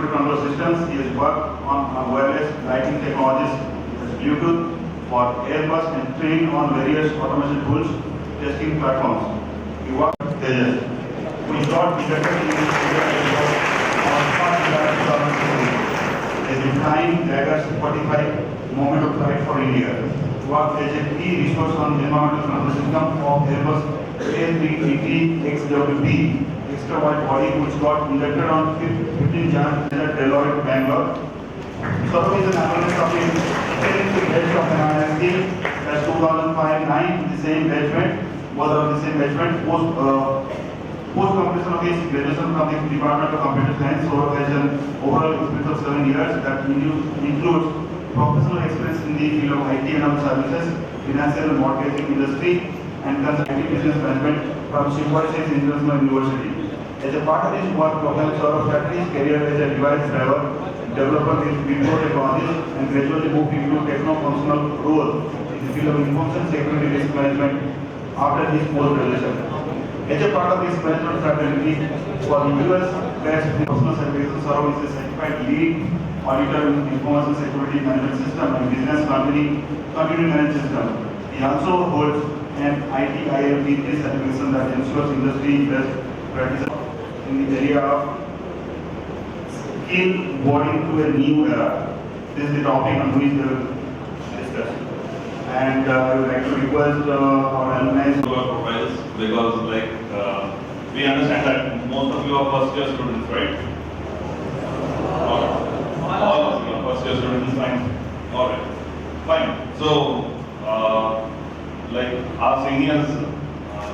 distributed control systems. He has worked on wireless lighting technologies, Bluetooth for Airbus, and trained on various automation tools, testing platforms. He worked with Tejas, who is not detected in this area on a defined Dagger 45 moment of flight for India. He worked as a key resource on the environmental control system of Airbus A380 XWB extra wide body, which got inducted on 15 Jan at Deloitte, Bangalore. Sourabh is an alumnus of the 10th batch of NIST, as 2005-9, the same batchmate, was of the same batchmate. Post completion of his graduation from the Department of Computer Science, Sourabh has an overall experience of 7 years that includes professional experience in the field of IT and other services, financial and mortgaging industry, and consulting business management from Singapore International University. As a part of his work, Professor Sourabh started his career as a device driver, developer with Wipro technologies, and gradually moved into techno-functional role in the field of information security risk management after his post-graduation. As a part of his management fraternity for US-based professional certification, Sourabh is a certified lead auditor in information security management system and business continuity management system. He also holds an ITIL-D3 certification that ensures industry-based practices in the area of skill boarding to a new era. This is the topic on which we will discuss. And I would like to request our alumni to our profiles, because we understand that most of you are first year students, right? All of you are first year students, fine. Alright, fine. So, our seniors,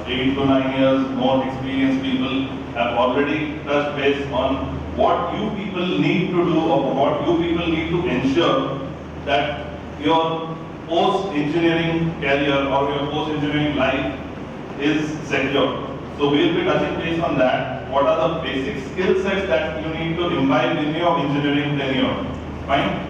8 to 9 years, more experienced people have already touched base on what you people need to do, or what you people need to ensure that your post-engineering career or your post-engineering life is secure. So we will be touching base on that. What are the basic skill sets that you need to imbibe in your engineering tenure? Fine.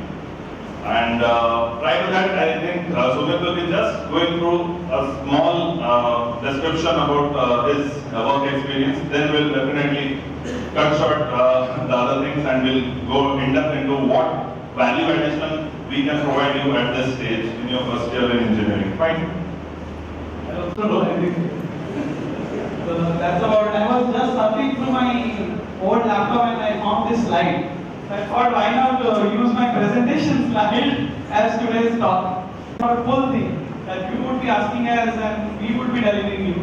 And prior to that, I think Sumit will be just going through a small description about his work experience. Then we'll definitely cut short the other things, and we'll go in depth into what value addition we can provide you at this stage in your first year in engineering. Fine. I also know everything. So that's about it. I was just surfing through my old laptop and I found this slide. So I thought, why not use my presentation slide as today's talk? Not a full thing that you would be asking us and we would be delivering you.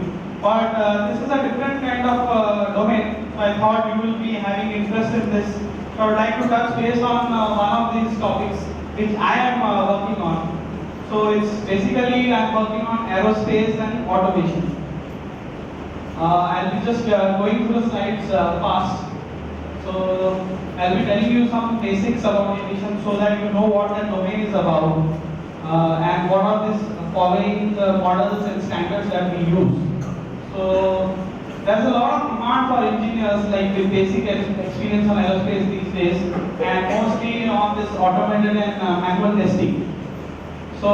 But this is a different kind of domain. So I thought you will be having interest in this. So I would like to touch base on one of these topics which I am working on. So it's basically I'm working on aerospace and automation. I'll be just going through the slides fast. So I'll be telling you some basics about aviation so that you know what that domain is about and what are these following models and standards that we use. So there's a lot of demand for engineers like with basic experience on aerospace these days, and mostly on this automated and manual testing. So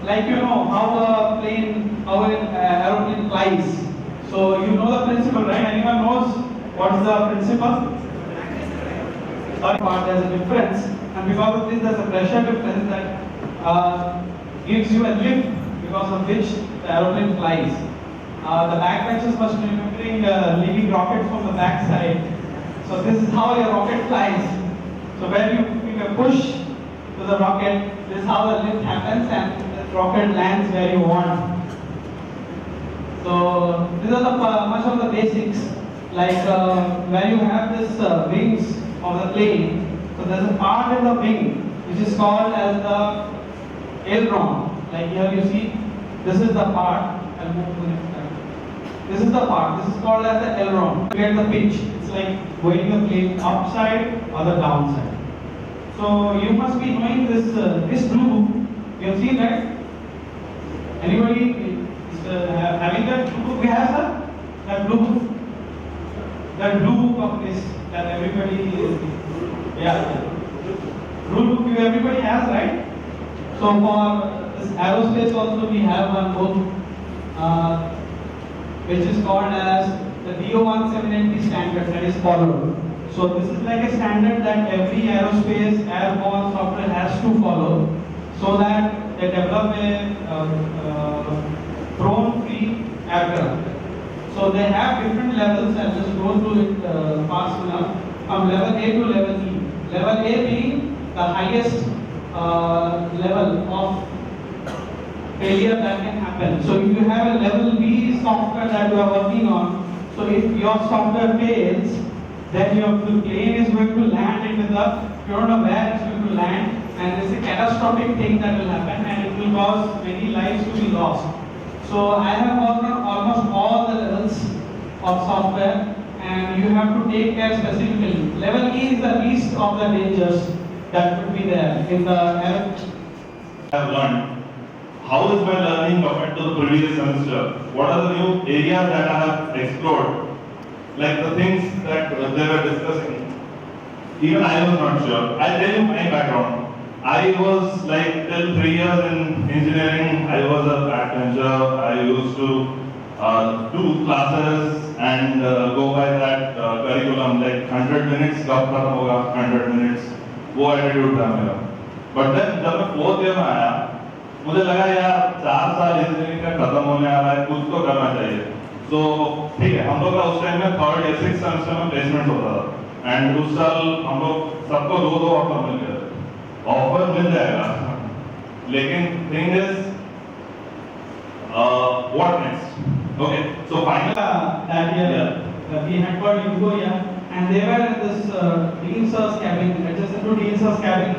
like you know how an aeroplane flies. So you know the principle, right? Anyone knows what is the principle? But there's a difference, and because of this there's a pressure difference that gives you a lift, because of which the aeroplane flies. The backbenchers must be remembering leaving rockets from the back side. So this is how your rocket flies. So when you give a push to the rocket, this is how the lift happens and the rocket lands where you want. So these are the much of the basics, like where you have this wings of the plane. So there's a part in the wing which is called as the aileron. Like here you see, this is the part. I'll move to the next slide. This is the part. This is called as the aileron. You get the pitch. It's like going the plane upside or the downside. So you must be knowing this this blue book. You have seen that? Anybody is having that blue book? We have, sir? That blue book? That blue book of this that everybody is, yeah. Blue book everybody has, right? So for this aerospace also we have one book which is called as the DO-1790 standard that is followed. So this is like a standard that every aerospace airborne software has to follow, so that they develop a drone-free aircraft. So they have different levels. I'll just go through it fast enough. From level A to level E. Level A being the highest level of failure that can happen. So if you have a level B software that you are working on, so if your software fails, then the plane is going to land in the, you don't know where it's going to land, and it's a catastrophic thing that will happen, and it will cause many lives to be lost. So I have worked on almost all the levels of software, and you have to take care specifically. Level E is the least of the dangers that could be there in the I have learned. How is my learning compared to the previous semester? What are the new areas that I have explored? Like the things that they were discussing. Even I was not sure. I'll tell you my background. I was like till 3 years in engineering. I was a backbencher. I used to do classes and go by that curriculum, like 100 minutes, कब खत्म होगा 100 minutes. वो attitude था मेरा. But then जब मैं 4th year में आया, मुझे लगा यार 4 साल इंजीनियरिंग का खत्म होने आ रहा है, कुछ तो करना चाहिए. तो ठीक है, हम लोग का उस टाइम में 3rd या 6th सेमेस्टर में प्लेसमेंट होता था. एंड उस साल हम लोग सबको 2 ऑफर मिल गए. ऑफर मिल जाएगा, लेकिन thing is what next. Okay, so finally that year we had got Euphoria, and they were in this Dean Sir's cabin, adjacent to Dean Sir's cabin,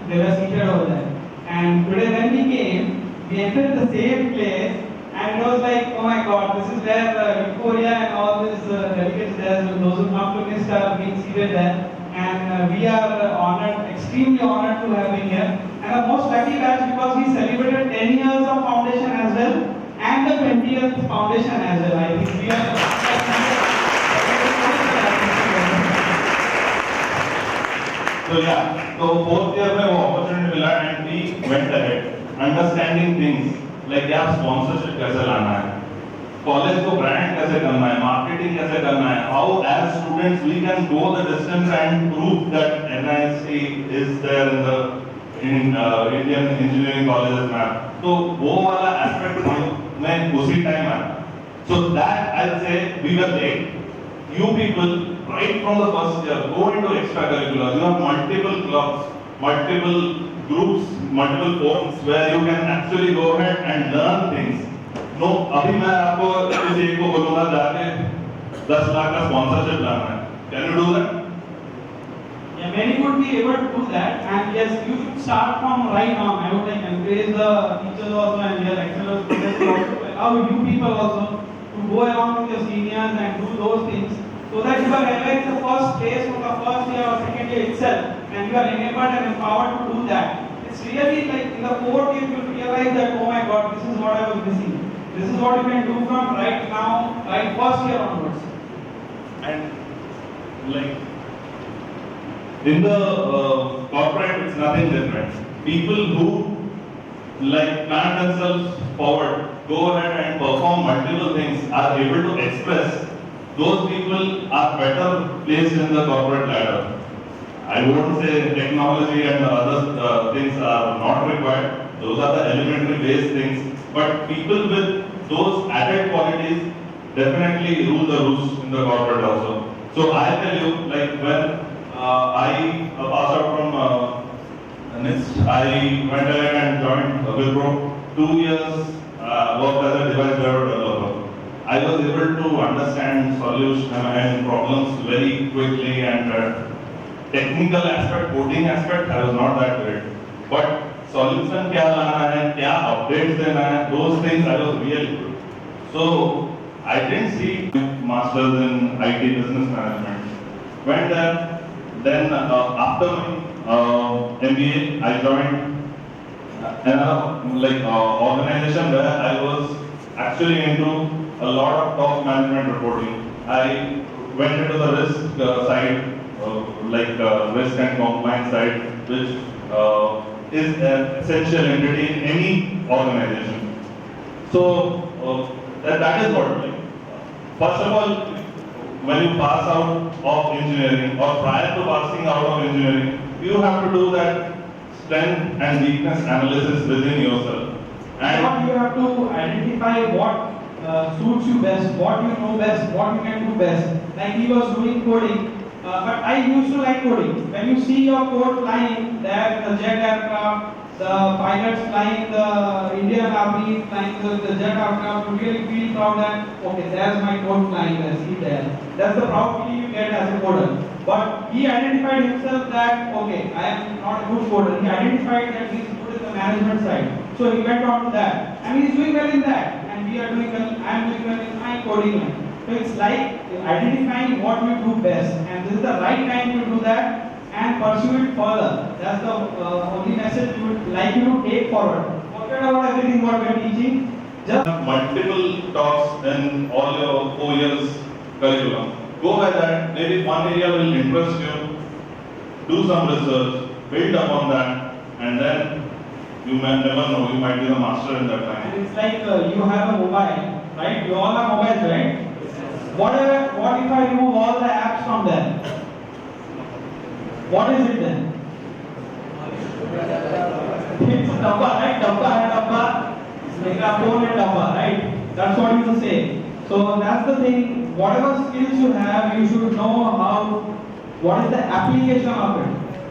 they were seated over there. And today when we came, we entered the same place, and it was like, oh my God, this is where Euphoria and all these delegates there, those who come to NIST are being seated there. And we are honored, extremely honored to have been here. And the most lucky batch because we celebrated 10 years of foundation as well, and the 20th foundation as well. I think we are so yeah, so 4th year में वो opportunity मिला and we went ahead, understanding things like यार sponsorship कैसे लाना है, college को brand कैसे करना है, मार्केटिंग कैसे करना है, how as students we can go the distance and prove that NIST is there in the Indian engineering colleges में. तो वो वाला aspect में उसी टाइम आया. So that I'll say we were late. You people right from the first year go into extracurriculars. You have multiple clubs, multiple groups, multiple forums where you can actually go ahead and learn things. No, अभी मैं आपको किसी एक को बोलूँगा जाके 10 लाख का sponsorship लाना है. Can you do that? Yeah, many would be able to do that, and yes, you should start from right now. I would like encourage the teachers also and their lecturers, professors also to allow you people also to go along with your seniors and do those things, so that you are never in the first place from the first year or second year itself, and you are enabled and empowered to do that. It's really like in the 4th year you realize that, oh my God, this is what I was missing. This is what you can do from right now, right first year onwards. And like in the corporate, it's nothing different. People who like plant themselves forward, go ahead and perform multiple things, are able to express. Those people are better placed in the corporate ladder. I won't say technology and other things are not required. Those are the elementary base things. But people with those added qualities definitely rule the roost in the corporate also. So I tell you, like when I passed out from NIST, I went ahead and joined Wipro. 2 years worked as a device driver developer. I was able to understand solutions and problems very quickly, and technical aspect, coding aspect, I was not that great. But solution क्या लाना है, क्या updates देना है, those things I was really good. So I didn't see masters in IT business management. Went there. Then after my MBA, I joined another organization where I was actually into a lot of top management reporting. I went into the risk side, risk and compliance side, which is an essential entity in any organization. So that is what. First of all, when you pass out of engineering or prior to passing out of engineering, you have to do that strength and weakness analysis within yourself. And What you have to identify what suits you best, what you know best, what you can do best. Like he was doing coding, but I used to like coding. When you see your code flying, that the jet aircraft, the pilots flying the Indian Army flying the jet aircraft, you really feel proud that okay, there's my code flying there, see there. That's the proud feeling you get as a coder. But he identified himself that okay, I am not a good coder. He identified that he's good in the management side. So he went on to that. And he's doing well in that. And we are doing well, I am doing well in my coding line. So it's like identifying what you do best. And this is the right time to do that and pursue it further. That's the only message we would like you to take forward. Forget about everything what we are teaching. Just multiple talks in all your 4 years curriculum. Go by that. Maybe one area will interest you. Do some research, build upon that, and then you may never know. You might be the master in that time. and it's like you have a mobile, right? You all have mobiles, right? What if I remove all the apps from there? What is it then? It's a dabba, right? Dabba and dabba. It's like a phone and dabba, right? That's what you say. So that's the thing. Whatever skills you have, you should know what is the application of it.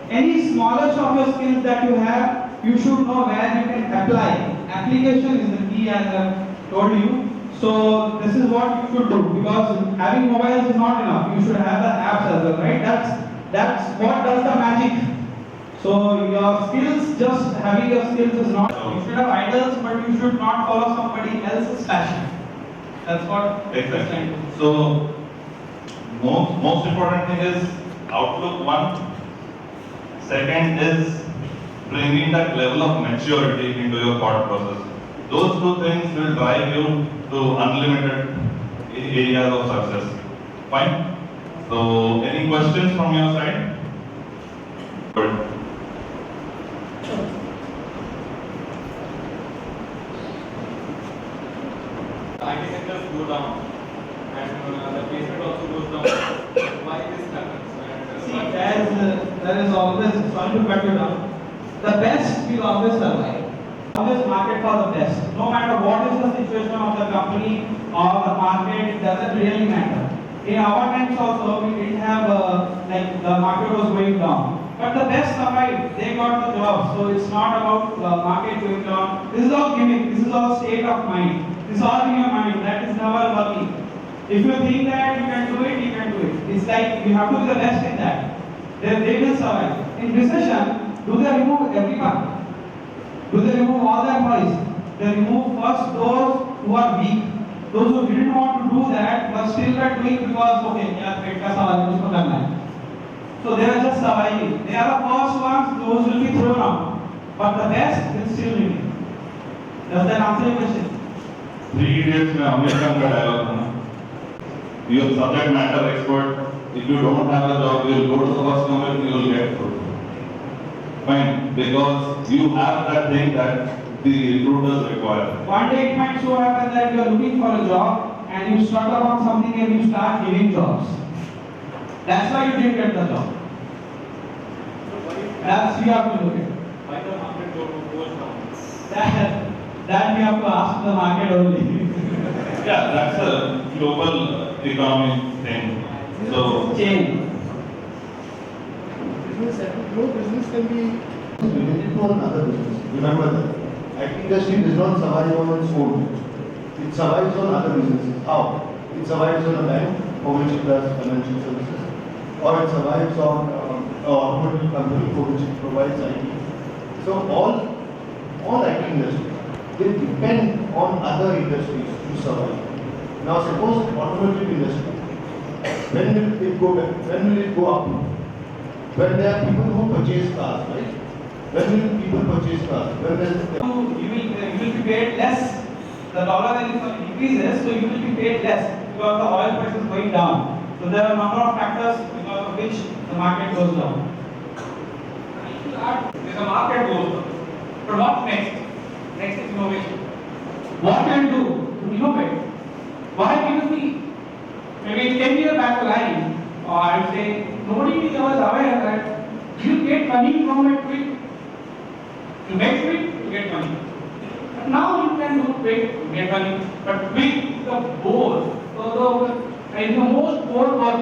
Any smallest of your skills that you have, you should know where you can apply. Application is the key, as I told you. So this is what you should do, because having mobiles is not enough. You should have the apps as well, right? That's what does the magic. So your skills, just having your skills is not. You should have idols, but you should not follow somebody else's passion. That's what. Exactly. So most important thing is outlook one. Second is bringing that level of maturity into your thought process. Those two things will drive you to unlimited areas of success. Fine? So, any questions from your side? Good. IT sectors go down and the placement also goes down. Why this happens? See, as there is always, sorry to cut you down, the best will always survive. Always market for the best. No matter what is the situation of the company or the market, it doesn't really matter. In our times also, we didn't have like the market was going down. But the best survived. They got the job. So it's not about market going down. This is all gimmick. This is all state of mind. This is all in your mind. That is never working. If you think that you can do it, you can do it. It's like you have to be the best in that. They will survive. In recession, do they remove everyone? Do they remove all the employees? They remove first those who are weak. Those who didn't want to do that but still were doing because okay, yeah, पेट का सवाल है, उसको करना है. So they are just surviving. They are the first ones. Those will be thrown out. But the best will still remain. Does that answer your question? 3 Idiots में आमिर खान का dialogue था ना. You are subject matter expert. If you don't have a job, you will go to the first company, you will get food. Fine, because you have that thing that the recruiters require. One day it might so happen that you are looking for a job and you struggle on something and you start giving jobs. That's why you didn't get the job. That's you have to look at. Why the market goes down? That you have to ask the market only. Yeah, that's a global economic thing. So, Change. No business can be related to another business. Remember that. IT industry does not survive on its own. It survives on other businesses. How? It survives on a bank for which it does financial services, or it survives on an automobile company for which it provides IT. So all IT industries, they depend on other industries to survive. Now suppose automotive industry, when will it go back? When will it go up? When there are people who purchase cars, right? When will people purchase cars? When You will be paid less. The dollar value increases, so you will be paid less because the oil price is going down. So there are a number of factors because of which the market goes down. If the market goes down, but what next? Next is innovation. What can you do to innovate? Why give me? maybe 10 years back to line, or I would say nobody was aware that you get money from a tweet. You make tweet, you get money. But now you can do tweet, you get money. But tweet the board, so the most bored work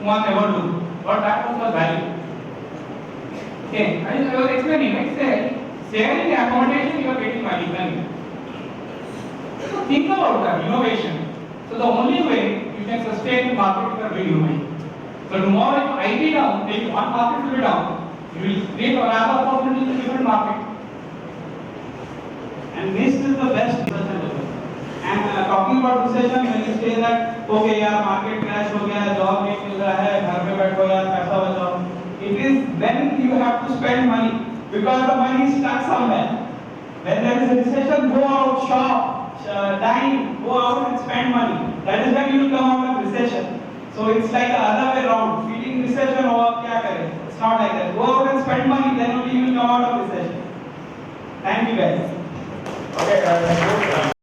one ever do. But that was the value. Okay, I was explaining. Next say, sharing the accommodation, you are getting money. So think about that innovation. So the only way you can sustain the market is by doing innovation. So tomorrow if IT down, if one market will be down, you will create another opportunity in a different market. And this is the best research and development. And talking about recession, when you say that okay यार market crash हो गया, job नहीं मिल रहा है, घर पे बैठो यार पैसा बचाओ. It is when you have to spend money because the money is stuck somewhere. When there is a recession, go out, shop, dine, go out and spend money. That is when you will come out of recession. So it's like the other way around. Feeling recession हो अब क्या करें? It's not like that. Go out and spend money, then only you will come out of recession. Thank you guys. Okay,